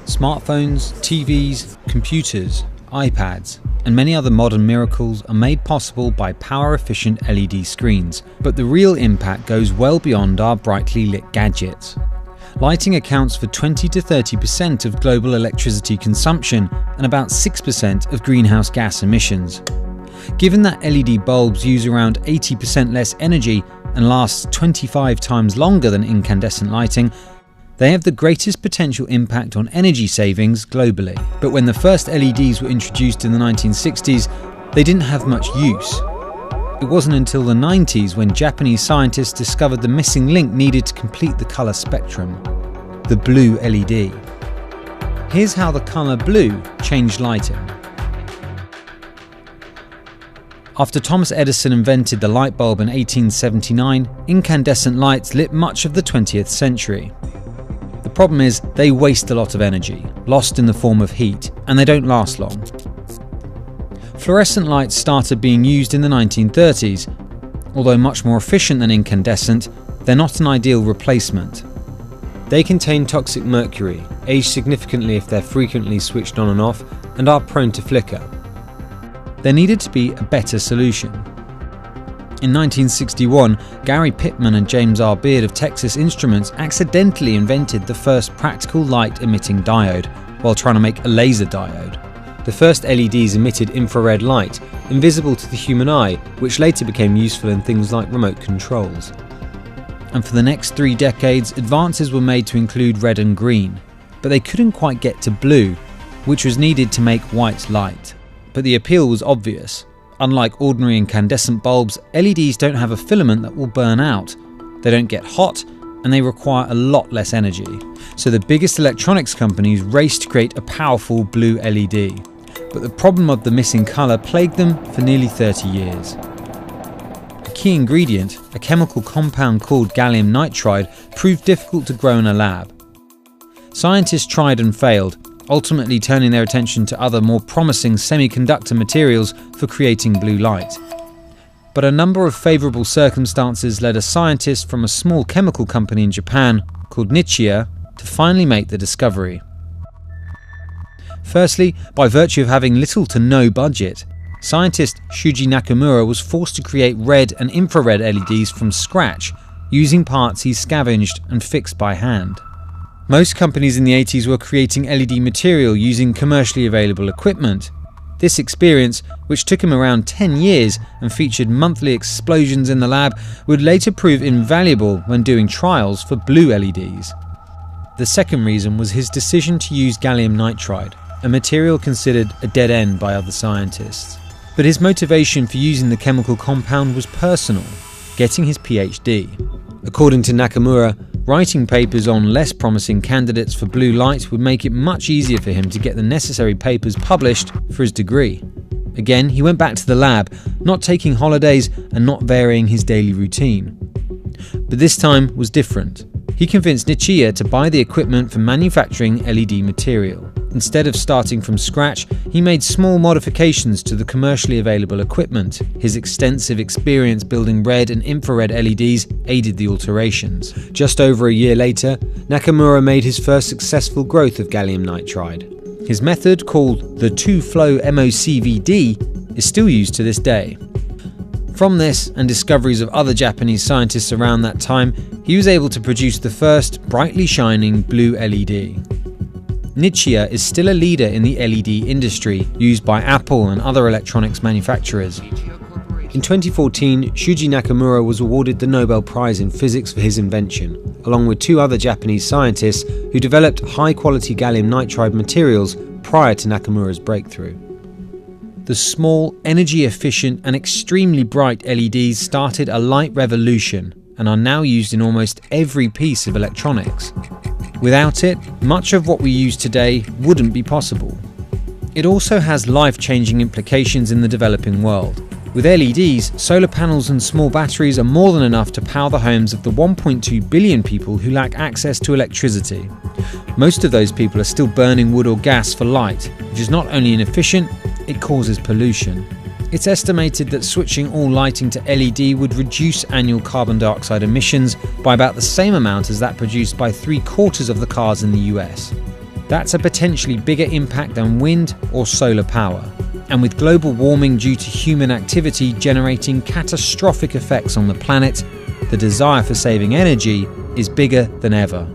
Smartphones, TVs, computers, iPads, and many other modern miracles are made possible by power-efficient LED screens, but the real impact goes well beyond our brightly lit gadgets. Lighting accounts for 20 to 30% of global electricity consumption and about 6% of greenhouse gas emissions. Given that LED bulbs use around 80% less energy and last 25 times longer than incandescent lighting, they have the greatest potential impact on energy savings globally. But when the first LEDs were introduced in the 1960s, they didn't have much use. It wasn't until the 90s when Japanese scientists discovered the missing link needed to complete the colour spectrum: the blue LED. Here's how the colour blue changed lighting. After Thomas Edison invented the light bulb in 1879, incandescent lights lit much of the 20th century. The problem is they waste a lot of energy, lost in the form of heat, and they don't last long. Fluorescent lights started being used in the 1930s. Although much more efficient than incandescent, they're not an ideal replacement. They contain toxic mercury, age significantly if they're frequently switched on and off, and are prone to flicker. There needed to be a better solution. In 1961, Gary Pittman and James R. Beard of Texas Instruments accidentally invented the first practical light-emitting diode while trying to make a laser diode. The first LEDs emitted infrared light, invisible to the human eye, which later became useful in things like remote controls. And for the next 3 decades, advances were made to include red and green, but they couldn't quite get to blue, which was needed to make white light. But the appeal was obvious. Unlike ordinary incandescent bulbs, LEDs don't have a filament that will burn out. They don't get hot, and they require a lot less energy. So the biggest electronics companies raced to create a powerful blue LED. But the problem of the missing colour plagued them for nearly 30 years. A key ingredient, a chemical compound called gallium nitride, proved difficult to grow in a lab. Scientists tried and failed, ultimately turning their attention to other more promising semiconductor materials for creating blue light. But a number of favourable circumstances led a scientist from a small chemical company in Japan called Nichia to finally make the discovery. Firstly, by virtue of having little to no budget, scientist Shuji Nakamura was forced to create red and infrared LEDs from scratch, using parts he scavenged and fixed by hand. Most companies in the 80s were creating LED material using commercially available equipment. This experience, which took him around 10 years and featured monthly explosions in the lab, would later prove invaluable when doing trials for blue LEDs. The second reason was his decision to use gallium nitride, a material considered a dead end by other scientists. But his motivation for using the chemical compound was personal: getting his PhD. According to Nakamura, writing papers on less promising candidates for blue light would make it much easier for him to get the necessary papers published for his degree. Again, he went back to the lab, not taking holidays and not varying his daily routine. But this time was different. He convinced Nichia to buy the equipment for manufacturing LED material. Instead of starting from scratch, he made small modifications to the commercially available equipment. His extensive experience building red and infrared LEDs aided the alterations. Just over a year later, Nakamura made his first successful growth of gallium nitride. His method, called the two-flow MOCVD, is still used to this day. From this and discoveries of other Japanese scientists around that time, he was able to produce the first brightly shining blue LED. Nichia is still a leader in the LED industry, used by Apple and other electronics manufacturers. In 2014, Shuji Nakamura was awarded the Nobel Prize in Physics for his invention, along with 2 other Japanese scientists who developed high-quality gallium nitride materials prior to Nakamura's breakthrough. The small, energy-efficient and extremely bright LEDs started a light revolution and are now used in almost every piece of electronics. Without it, much of what we use today wouldn't be possible. It also has life-changing implications in the developing world. With LEDs, solar panels and small batteries are more than enough to power the homes of the 1.2 billion people who lack access to electricity. Most of those people are still burning wood or gas for light, which is not only inefficient, it causes pollution. It's estimated that switching all lighting to LED would reduce annual carbon dioxide emissions by about the same amount as that produced by 3/4 of the cars in the US. That's a potentially bigger impact than wind or solar power. And with global warming due to human activity generating catastrophic effects on the planet, the desire for saving energy is bigger than ever.